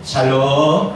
샬롬.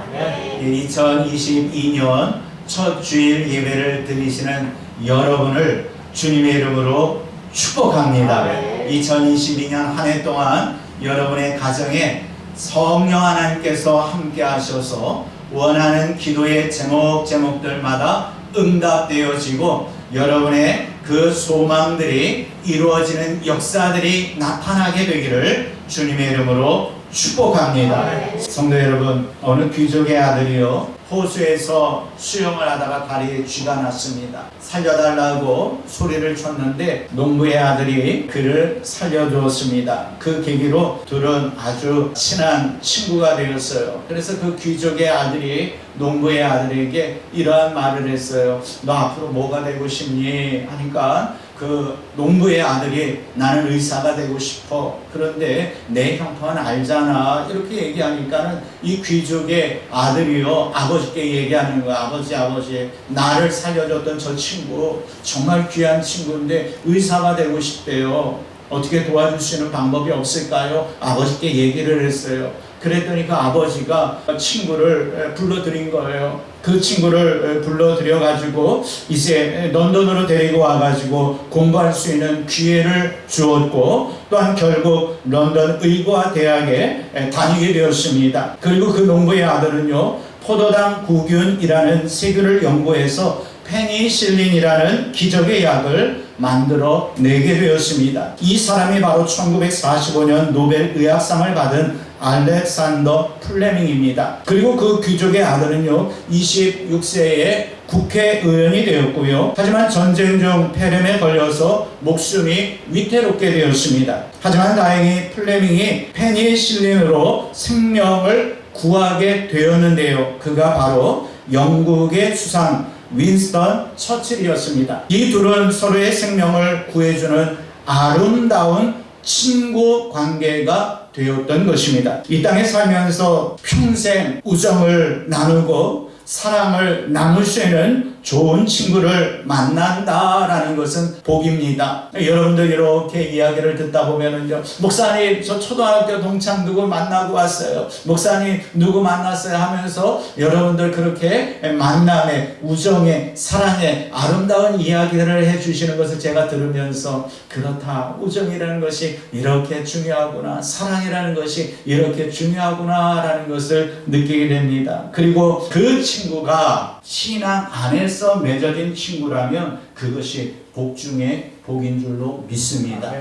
2022년 첫 주일 예배를 드리시는 여러분을 주님의 이름으로 축복합니다. 2022년 한 해 동안 여러분의 가정에 성령 하나님께서 함께 하셔서 원하는 기도의 제목들마다 응답되어지고 여러분의 그 소망들이 이루어지는 역사들이 나타나게 되기를 주님의 이름으로 축복합니다. 성도 여러분, 어느 귀족의 아들이요 호수에서 수영을 하다가 다리에 쥐가 났습니다. 살려달라고 소리를 쳤는데 농부의 아들이 그를 살려주었습니다. 그 계기로 둘은 아주 친한 친구가 되었어요. 그래서 그 귀족의 아들이 농부의 아들에게 이러한 말을 했어요. 너 앞으로 뭐가 되고 싶니? 하니까 그 농부의 아들이 나는 의사가 되고 싶어. 그런데 내 형편 알잖아. 이렇게 얘기하니까는 이 귀족의 아들이요 아버지께 얘기하는 거야. 아버지 나를 살려줬던 저 친구 정말 귀한 친구인데 의사가 되고 싶대요. 어떻게 도와줄 수 있는 방법이 없을까요? 아버지께 얘기를 했어요. 그랬더니 그 아버지가 친구를 불러들인 거예요. 그 친구를 불러들여가지고 이제 런던으로 데리고 와가지고 공부할 수 있는 기회를 주었고 또한 결국 런던 의과대학에 다니게 되었습니다. 그리고 그 농부의 아들은요 포도당 구균이라는 세균을 연구해서 페니실린이라는 기적의 약을 만들어 내게 되었습니다. 이 사람이 바로 1945년 노벨 의학상을 받은 알렉산더 플레밍입니다. 그리고 그 귀족의 아들은요 26세에 국회의원이 되었고요. 하지만 전쟁 중 폐렴에 걸려서 목숨이 위태롭게 되었습니다. 하지만 다행히 플레밍이 페니실린으로 생명을 구하게 되었는데요. 그가 바로 영국의 수상 윈스턴 처칠이었습니다. 이 둘은 서로의 생명을 구해주는 아름다운 친구 관계가 되었던 것입니다. 이 땅에 살면서 평생 우정을 나누고 사랑을 나눌 수 있는 좋은 친구를 만난다라는 것은 복입니다. 여러분들 이렇게 이야기를 듣다 보면은요, 목사님 저 초등학교 동창 누구 만나고 왔어요. 목사님 누구 만났어요 하면서 여러분들 그렇게 만남의 우정의 사랑의 아름다운 이야기들을 해주시는 것을 제가 들으면서 그렇다, 우정이라는 것이 이렇게 중요하구나, 사랑이라는 것이 이렇게 중요하구나 라는 것을 느끼게 됩니다. 그리고 그 친구가 신앙 안에서 맺어진 친구라면 그것이 복 중에 복인 줄로 믿습니다.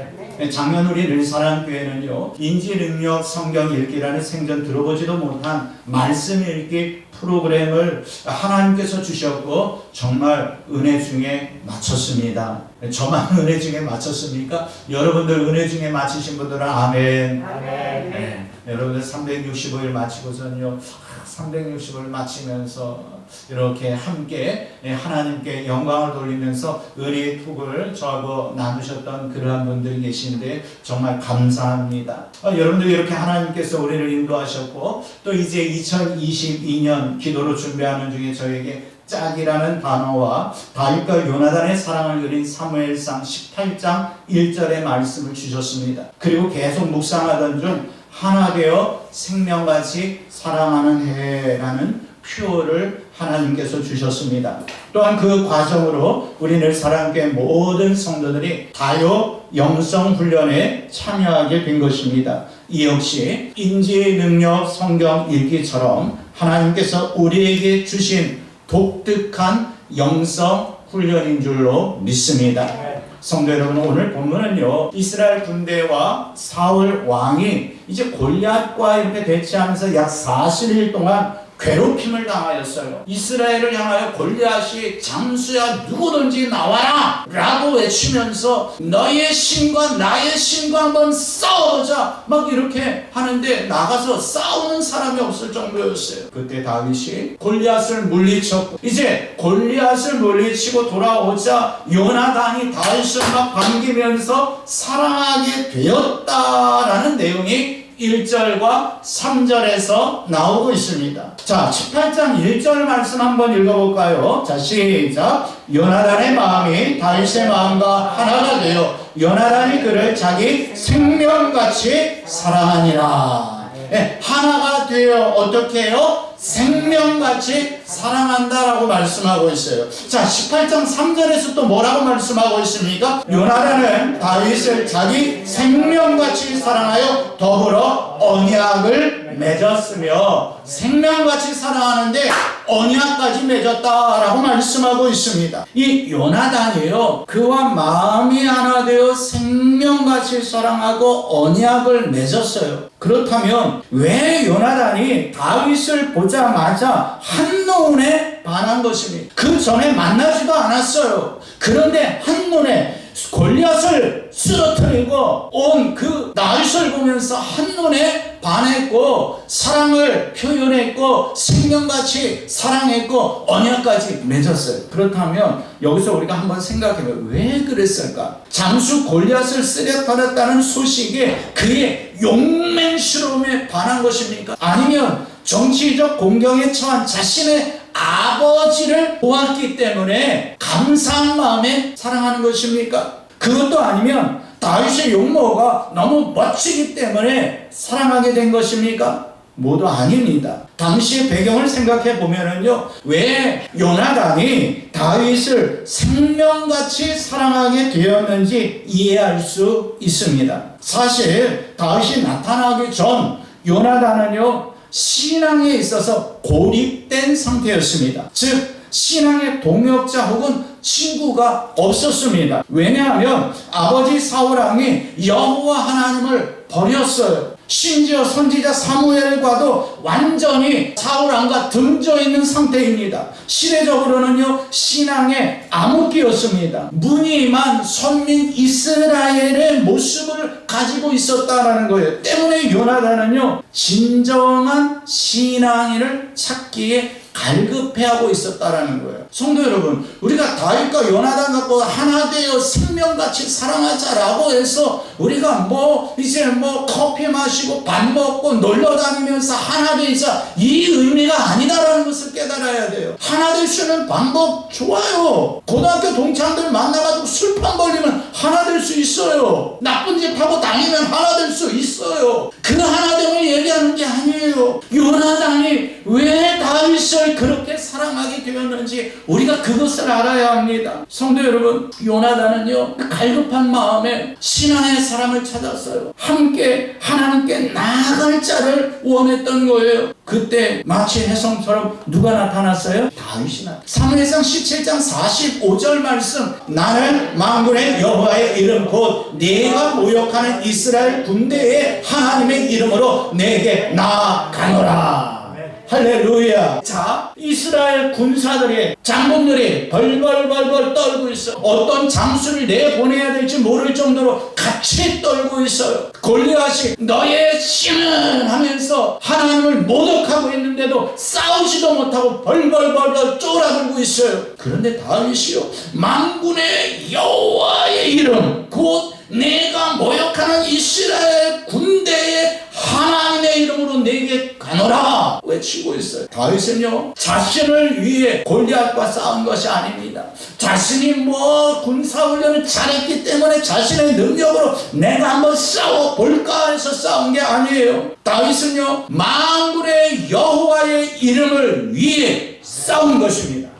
작년 우리 늘사랑교회는요 인지능력 성경 읽기라는 생전 들어보지도 못한 말씀 읽기 프로그램을 하나님께서 주셨고 정말 은혜 중에 마쳤습니다. 저만 은혜 중에 마쳤습니까? 여러분들 은혜 중에 마치신 분들은 아멘. 네. 여러분들 365일 마치고서는요 365일 마치면서 이렇게 함께 하나님께 영광을 돌리면서 은혜의 톡을 저하고 나누셨던 그러한 분들이 계신데 정말 감사합니다. 여러분들 이렇게 하나님께서 우리를 인도하셨고 또 이제 2022년 기도로 준비하는 중에 저에게 짝이라는 단어와 다윗과 요나단의 사랑을 그린 사무엘상 18장 1절의 말씀을 주셨습니다. 그리고 계속 묵상하던 중 하나 되어 생명같이 사랑하는 해라는 표어를 하나님께서 주셨습니다. 또한 그 과정으로 우리 늘사랑교회 모든 성도들이 다요 영성 훈련에 참여하게 된 것입니다. 이 역시 인지 능력 성경 읽기처럼 하나님께서 우리에게 주신 독특한 영성 훈련인 줄로 믿습니다. 성도 여러분, 오늘 본문은요 이스라엘 군대와 사울 왕이 이제 골리앗과 이렇게 대치하면서 약 40일 동안 괴롭힘을 당하였어요. 이스라엘을 향하여 골리앗이 장수야 누구든지 나와라 라고 외치면서 너의 신과 나의 신과 한번 싸워보자 막 이렇게 하는데 나가서 싸우는 사람이 없을 정도였어요. 그때 다윗이 골리앗을 물리쳤고 이제 골리앗을 물리치고 돌아오자 요나단이 다윗을 막 반기면서 사랑하게 되었다라는 내용이 1절과 3절에서 나오고 있습니다. 자, 18장 1절 말씀 한번 읽어볼까요? 자, 시작. 요나단의 마음이 다윗의 마음과 하나가 되어 요나단이 그를 자기 생명같이 사랑하니라. 하나가 되어 어떻게 해요? 생명같이 사랑한다라고 말씀하고 있어요. 자, 18장 3절에서 또 뭐라고 말씀하고 있습니까? 요나단은 다윗을 자기 생명같이 사랑하여 더불어 언약을 맺었으며, 생명같이 사랑하는데 언약까지 맺었다라고 말씀하고 있습니다. 이 요나단이요, 그와 마음이 하나 되어 생명같이 사랑하고 언약을 맺었어요. 그렇다면 왜 요나단이 다윗을 보자마자 한눈에 반한 것입니까? 그 전에 만나지도 않았어요. 그런데 한눈에 골리앗을 쓰러뜨리고 온 그 다윗을 보면서 한눈에 반했고, 사랑을 표현했고, 생명같이 사랑했고, 언약까지 맺었어요. 그렇다면 여기서 우리가 한번 생각해봐요. 왜 그랬을까? 장수 골리앗을 쓰러뜨렸다는 소식에 그의 용맹스러움에 반한 것입니까? 아니면 정치적 공경에 처한 자신의 아버지를 보았기 때문에 감사한 마음에 사랑하는 것입니까? 그것도 아니면 다윗의 용모가 너무 멋지기 때문에 사랑하게 된 것입니까? 모두 아닙니다. 당시의 배경을 생각해 보면은요, 왜 요나단이 다윗을 생명같이 사랑하게 되었는지 이해할 수 있습니다. 사실 다윗이 나타나기 전 요나단은요, 신앙에 있어서 고립된 상태였습니다. 즉 신앙의 동역자 혹은 친구가 없었습니다. 왜냐하면 아버지 사울왕이 여호와 하나님을 버렸어요. 심지어 선지자 사무엘과도 완전히 사울왕과 등져 있는 상태입니다. 시대적으로는요, 신앙의 암흑기였습니다. 무늬만 선민 이스라엘의 모습을 가지고 있었다라는 거예요. 때문에 요나단은요, 진정한 신앙인을 찾기에 갈급해하고 있었다라는 거예요. 성도 여러분, 우리가 다윗과 요나단 갖고 하나 되어 생명같이 사랑하자라고 해서 우리가 이제 커피 마시고 밥 먹고 놀러 다니면서 하나 되자, 이 의미가 아니다라는 것을 깨달아야 돼요. 하나 될 수 있는 방법 좋아요. 고등학교 동창들 만나가지고 술판 벌리면 하나 될 수 있어요. 나쁜 짓 하고 다니면 하나 될 수 있어요. 그 하나됨을 얘기하는 게 아니에요. 요나단이 왜 다윗을 그렇게 사랑하게 되었는지 우리가 그것을 알아야 합니다. 성도 여러분, 요나단은요, 갈급한 마음에 신앙의 사람을 찾았어요. 함께 하나님께 나아갈 자를 원했던 거예요. 그때 마치 혜성처럼 누가 나타났어요? 다윗이 나타났어요. 사무엘상 17장 45절 말씀, 나는 만군의 여호와의 이름 곧 네가 모욕하는 이스라엘 군대의 하나님의 이름으로 내게 나아가노라. 할렐루야. 자, 이스라엘 군사들이, 장군들이 벌벌벌벌 떨고 있어. 어떤 장수를 내보내야 될지 모를 정도로 같이 떨고 있어요. 골리앗이 너의 신은 하면서 하나님을 모독하고 있는데도 싸우지도 못하고 벌벌벌벌 쫄아들고 있어요. 그런데 다윗이요, 만군의 여호와의 이름 곧 내가 모욕하는 이스라엘 군대의 하나님의 이름으로 내게 가노라 외치고 있어요. 다윗은요, 자신을 위해 골리앗과 싸운 것이 아닙니다. 자신이 군사훈련을 잘했기 때문에 자신의 능력으로 내가 한번 싸워볼까 해서 싸운 게 아니에요. 다윗은요, 만군의 여호와의 이름을 위해 싸운 것입니다.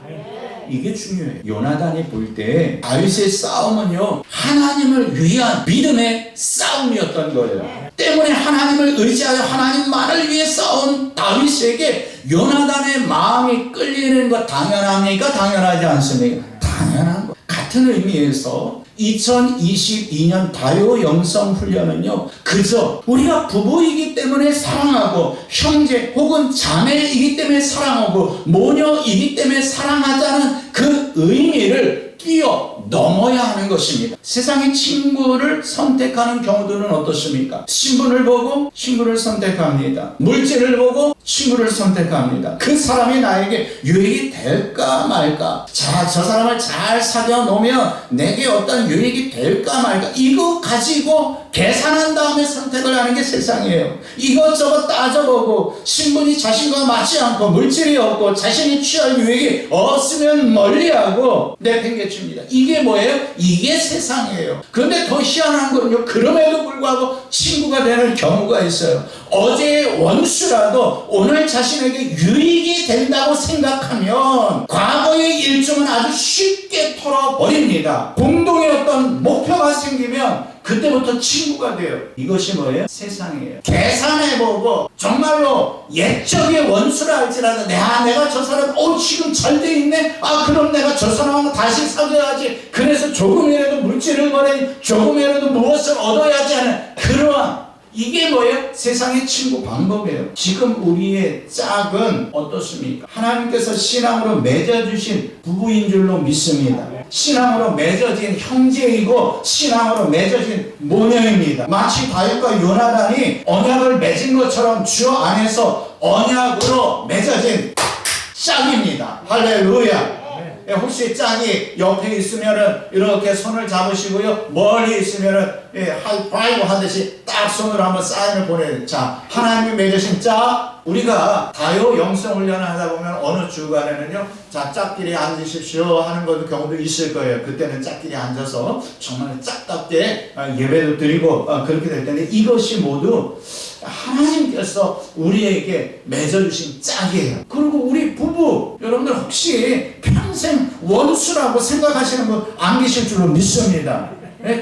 이게 중요해요. 요나단이 볼 때 다윗의 싸움은요, 하나님을 위한 믿음의 싸움이었던 거예요. 때문에 하나님을 의지하여 하나님만을 위해 싸운 다윗에게 요나단의 마음이 끌리는 것 당연합니까? 당연하지 않습니까? 당연한 거. 같은 의미에서 2022년 다요 영성 훈련은요, 그저 우리가 부부이기 때문에 사랑하고 형제 혹은 자매이기 때문에 사랑하고 모녀이기 때문에 사랑하자는 그 의미를 뛰어넘어야 하는 것입니다. 세상의 친구를 선택하는 경우들은 어떻습니까? 신분을 보고 친구를 선택합니다. 물질을 보고 친구를 선택합니다. 그 사람이 나에게 유익이 될까 말까. 자, 저 사람을 잘 사귀어 놓으면 내게 어떤 유익이 될까 말까. 이거 가지고 계산한 다음에 선택을 하는 게 세상이에요. 이것저것 따져보고 신분이 자신과 맞지 않고 물질이 없고 자신이 취할 유익이 없으면 멀리하고 내팽개칩니다. 이게 이게 뭐예요? 이게 세상이에요. 그런데 더 희한한 거는요, 그럼에도 불구하고 친구가 되는 경우가 있어요. 어제의 원수라도 오늘 자신에게 유익이 된다고 생각하면 과거의 일정은 아주 쉽게 털어버립니다. 공동의 어떤 목표가 생기면 그때부터 친구가 돼요. 이것이 뭐예요? 세상이에요. 계산해보고 정말로 옛적의 원수라 할지라도 내가 저 사람 지금 잘 돼 있네? 그럼 내가 저 사람하고 다시 사귀어야지. 그래서 조금이라도 물질을 벌여 조금이라도 무엇을 얻어야지 하는 그러한 이게 뭐예요? 세상의 친구 방법이에요. 지금 우리의 짝은 어떻습니까? 하나님께서 신앙으로 맺어주신 부부인 줄로 믿습니다. 신앙으로 맺어진 형제이고 신앙으로 맺어진 모녀입니다. 마치 다윗과 요나단이 언약을 맺은 것처럼 주 안에서 언약으로 맺어진 짝입니다. 할렐루야. 혹시 짝이 옆에 있으면은 이렇게 손을 잡으시고요, 멀리 있으면은 하이파이브 하듯이 딱 손으로 한번 사인을 보내요. 자, 하나님이 맺으신 짝, 우리가 다요 영성 훈련을 하다 보면 어느 주간에는요, 자, 짝끼리 앉으십시오 하는 것도 경우도 있을 거예요. 그때는 짝끼리 앉아서 정말 짝답게 예배도 드리고 그렇게 될 텐데, 이것이 모두 하나님께서 우리에게 맺어주신 짝이에요. 그리고 우리 부부 여러분들 혹시 평생 원수라고 생각하시는 분 안 계실 줄로 믿습니다.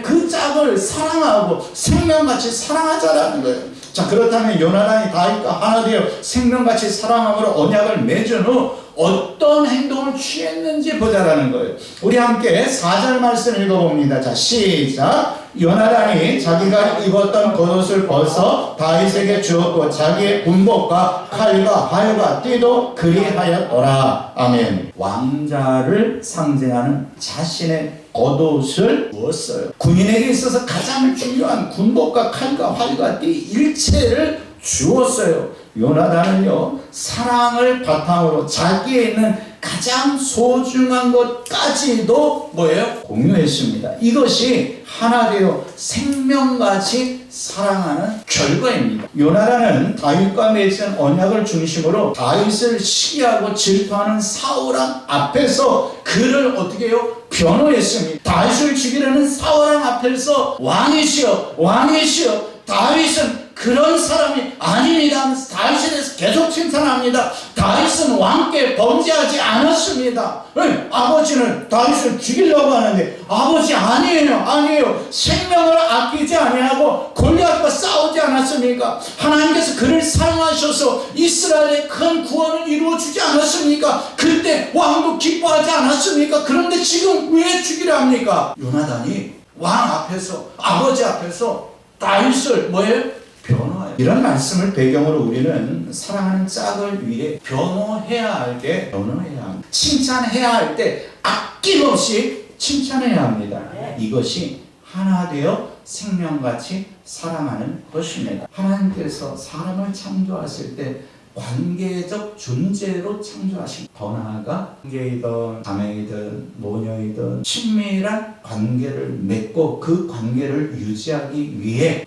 그 짝을 사랑하고 생명같이 사랑하자라는 거예요. 자, 그렇다면 요나단이 다윗과 하나 되어 생명같이 사랑함으로 언약을 맺은 후 어떤 행동을 취했는지 보자라는 거예요. 우리 함께 4절 말씀 읽어봅니다. 자, 시작. 요나단이 자기가 입었던 겉옷을 벗어 다윗에게 주었고 자기의 군복과 칼과 활과 띠도 그리하였더라. 아멘. 왕자를 상징하는 자신의 겉옷을 주었어요. 군인에게 있어서 가장 중요한 군복과 칼과 활과 띠 일체를 주었어요. 요나단은요, 사랑을 바탕으로 자기에 있는 가장 소중한 것까지도 뭐예요? 공유했습니다. 이것이 하나 되어 생명같이 사랑하는 결과입니다. 요나단은 다윗과 맺은 언약을 중심으로 다윗을 시기하고 질투하는 사울왕 앞에서 그를 어떻게 해요? 변호했습니다. 다윗을 죽이려는 사울왕 앞에서 왕이시여 다윗은 그런 사람이 아닙니다 하면서 다윗에 대해서 계속 칭찬합니다. 다윗은 왕께 범죄하지 않았습니다. 아버지는 다윗을 죽이려고 하는데 아버지 아니에요. 생명을 아끼지 아니하고 골리앗과 싸우지 않았습니까? 하나님께서 그를 사랑하셔서 이스라엘의 큰 구원을 이루어주지 않았습니까? 그때 왕도 기뻐하지 않았습니까? 그런데 지금 왜 죽이려 합니까? 요나단이 왕 앞에서 아버지 앞에서 다윗을 뭐예요? 변호해요. 이런 말씀을 배경으로 우리는 사랑하는 짝을 위해 변호해야 할 때 변호해야 합니다. 칭찬해야 할 때 아낌없이 칭찬해야 합니다. 이것이 하나 되어 생명같이 사랑하는 것입니다. 하나님께서 사람을 창조하실 때 관계적 존재로 창조하신, 더 나아가 형제이든 자매이든 모녀이든 친밀한 관계를 맺고 그 관계를 유지하기 위해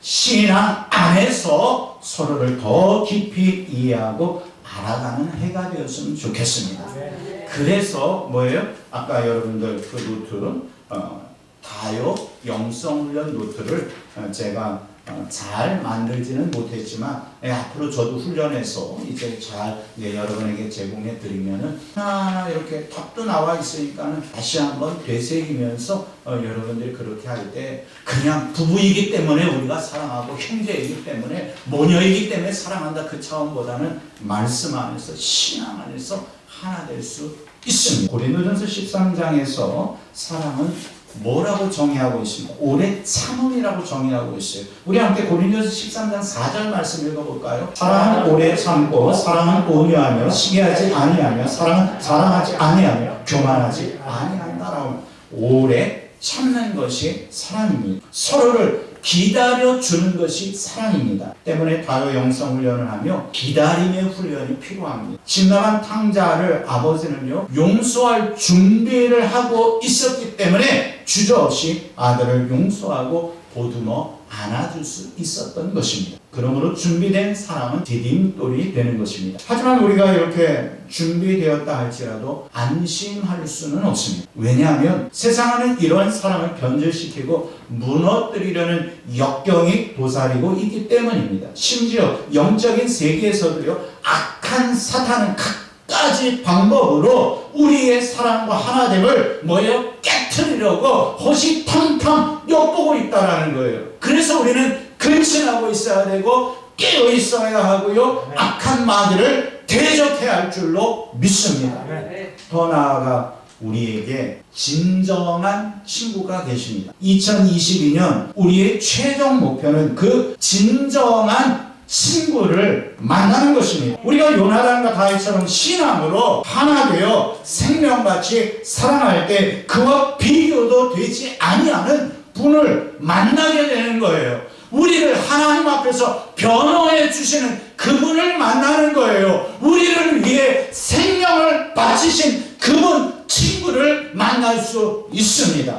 신앙 안에서 서로를 더 깊이 이해하고 알아가는 해가 되었으면 좋겠습니다. 그래서 뭐예요? 아까 여러분들 그 노트 다요 영성훈련 노트를 제가 잘 만들지는 못했지만 앞으로 저도 훈련해서 이제 잘 여러분에게 제공해 드리면은 하나 이렇게 답도 나와 있으니까는 다시 한번 되새기면서 여러분들이 그렇게 할 때 그냥 부부이기 때문에 우리가 사랑하고 형제이기 때문에 모녀이기 때문에 사랑한다 그 차원보다는 말씀 안에서 신앙 안에서 하나 될 수 있습니다. 고린도전서 13장에서 사랑은 뭐라고 정의하고 있습니다. 오래 참음이라고 정의하고 있어요. 우리 함께 고린도서 13장 4절 말씀 읽어볼까요? 사랑은 오래 참고 사랑은 온유하며 시기하지 아니하며 사랑은 자랑하지 아니하며 교만하지 아니한다라고. 오래 참는 것이 사랑입니다. 서로를 기다려주는 것이 사랑입니다. 때문에 다요 영성 훈련을 하며 기다림의 훈련이 필요합니다. 지나간 탕자를 아버지는요 용서할 준비를 하고 있었기 때문에 주저없이 아들을 용서하고 보듬어 안아줄 수 있었던 것입니다. 그러므로 준비된 사람은 디딤돌이 되는 것입니다. 하지만 우리가 이렇게 준비되었다 할지라도 안심할 수는 없습니다. 왜냐하면 세상은 이런 사람을 변절시키고 무너뜨리려는 역경이 도사리고 있기 때문입니다. 심지어 영적인 세계에서도요, 악한 사탄은 갖가지 방법으로 우리의 사랑과 하나됨을 깨트리려고 호시탐탐 엿보고 있다는 거예요. 그래서 우리는 근신하고 있어야 되고 깨어 있어야 하고요, 악한 마귀를 대적해야 할 줄로 믿습니다. 더 나아가 우리에게 진정한 친구가 계십니다. 2022년 우리의 최종 목표는 그 진정한 친구를 만나는 것입니다. 우리가 요나단과 다윗처럼 신앙으로 하나 되어 생명같이 사랑할 때 그와 비교도 되지 아니하는 분을 만나게 되는 거예요. 우리를 하나님 앞에서 변호해 주시는 그분을 만나는 거예요. 우리를 위해 생명을 바치신 그분, 친구를 만날 수 있습니다.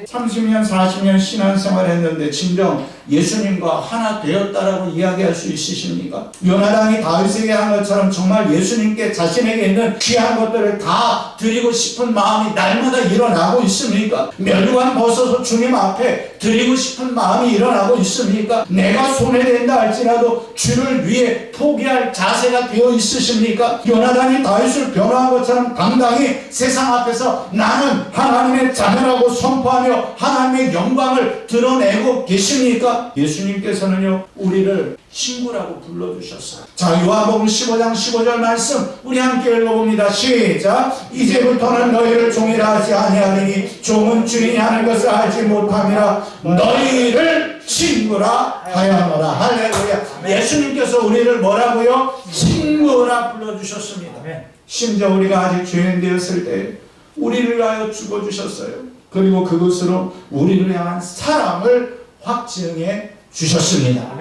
30년, 40년 신앙생활 했는데 진정 예수님과 하나 되었다라고 이야기할 수 있으십니까? 요나단이 다윗에게 한 것처럼 정말 예수님께 자신에게 있는 귀한 것들을 다 드리고 싶은 마음이 날마다 일어나고 있습니까? 멸류관 벗어서 주님 앞에 드리고 싶은 마음이 일어나고 있습니까? 내가 손해된다 할지라도 주를 위해 포기할 자세가 되어 있으십니까? 요나단이 다윗을 변호한 것처럼 당당히 세상 앞에서 나는 하나님의 자녀라고 선포하며 하나님의 영광을 드러내고 계십니까? 예수님께서는요, 우리를 친구라고 불러주셨어요. 자, 요한복음 15장 15절 말씀 우리 함께 읽어봅니다. 시작. 이제부터는 너희를 종이라 하지 아니하리니 종은 주인이 하는 것을 알지 못함이라 너희를 친구라 하였노라. 할렐루야. 예수님께서 우리를 뭐라고요? 친구라 불러주셨습니다. 심지어 우리가 아직 죄인 되었을 때 우리를 위하여 죽어주셨어요. 그리고 그것으로 우리를 향한 사랑을 확증해 주셨습니다.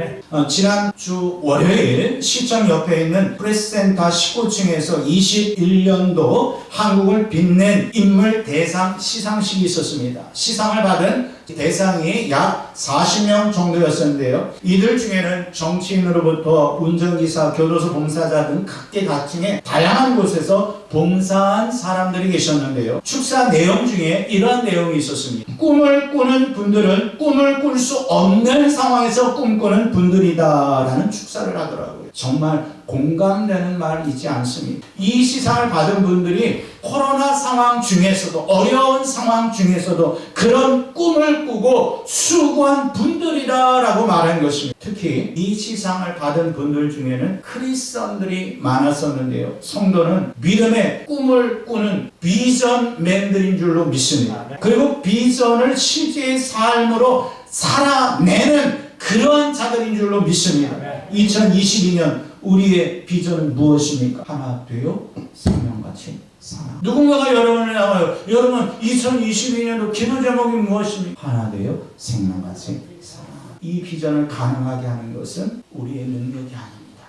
지난주 월요일 시청 옆에 있는 프레스센터 19층에서 21년도 한국을 빛낸 인물 대상 시상식이 있었습니다. 시상을 받은 대상이 약 40명 정도였었는데요. 이들 중에는 정치인으로부터 운전기사, 교도소 봉사자 등 각계각층의 다양한 곳에서 봉사한 사람들이 계셨는데요. 축사 내용 중에 이러한 내용이 있었습니다. 꿈을 꾸는 분들은 꿈을 꿀 수 없는 상황에서 꿈꾸는 분들이다라는 축사를 하더라고요. 정말 공감되는 말이지 않습니까? 이 시상을 받은 분들이 코로나 상황 중에서도, 어려운 상황 중에서도 그런 꿈을 꾸고 수고한 분들이라고 말한 것입니다. 특히 이 시상을 받은 분들 중에는 크리스천들이 많았었는데요. 성도는 믿음의 꿈을 꾸는 비전맨들인 줄로 믿습니다. 그리고 비전을 실제의 삶으로 살아내는 그러한 자들인 줄로 믿습니다. 2022년 우리의 비전은 무엇입니까? 하나 되어 생명같이 사랑. 누군가가 여러분을 나와요. 여러분 2022년도 기도 제목이 무엇입니까? 하나 되어 생명같이 사랑. 이 비전을 가능하게 하는 것은 우리의 능력이 아닙니다.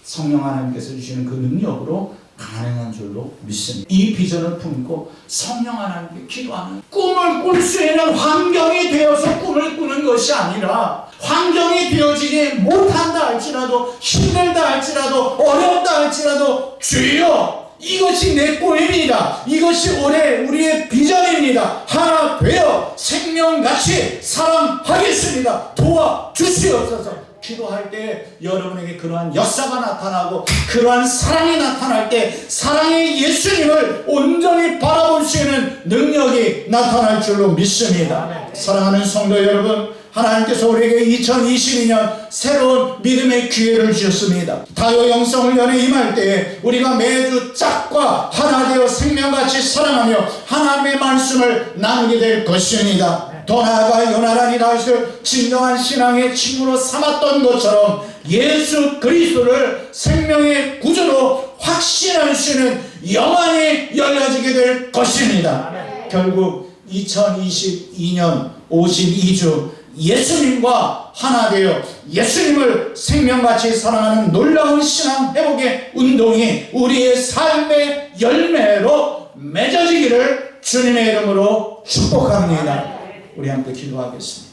성령 하나님께서 주시는 그 능력으로 가능한 줄로 믿습니다. 이 비전을 품고 성령 하나님께 기도하는, 꿈을 꿀 수 있는 환경이 되어서 꿈을 꾸는 것이 아니라 환경이 되어지지 못한다 할지라도, 힘들다 할지라도, 어렵다 할지라도 주여 이것이 내 꿈입니다. 이것이 올해 우리의 비전입니다. 하나 되어 생명같이 사랑하겠습니다. 도와주시옵소서. 기도할 때 여러분에게 그러한 역사가 나타나고 그러한 사랑이 나타날 때 사랑의 예수님을 온전히 바라볼 수 있는 능력이 나타날 줄로 믿습니다. 사랑하는 성도 여러분, 하나님께서 우리에게 2022년 새로운 믿음의 기회를 주셨습니다. 다요 영성훈련에 임할 때에 우리가 매주 짝과 하나 되어 생명같이 사랑하며 하나님의 말씀을 나누게 될 것입니다. 더 나아가 요나단이 다윗을 진정한 신앙의 친구로 삼았던 것처럼 예수 그리스도를 생명의 구주로 확신할 수 있는 영안이 열려지게 될 것입니다. 결국 2022년 52주 예수님과 하나 되어 예수님을 생명같이 사랑하는 놀라운 신앙 회복의 운동이 우리의 삶의 열매로 맺어지기를 주님의 이름으로 축복합니다. 우리 함께 기도하겠습니다.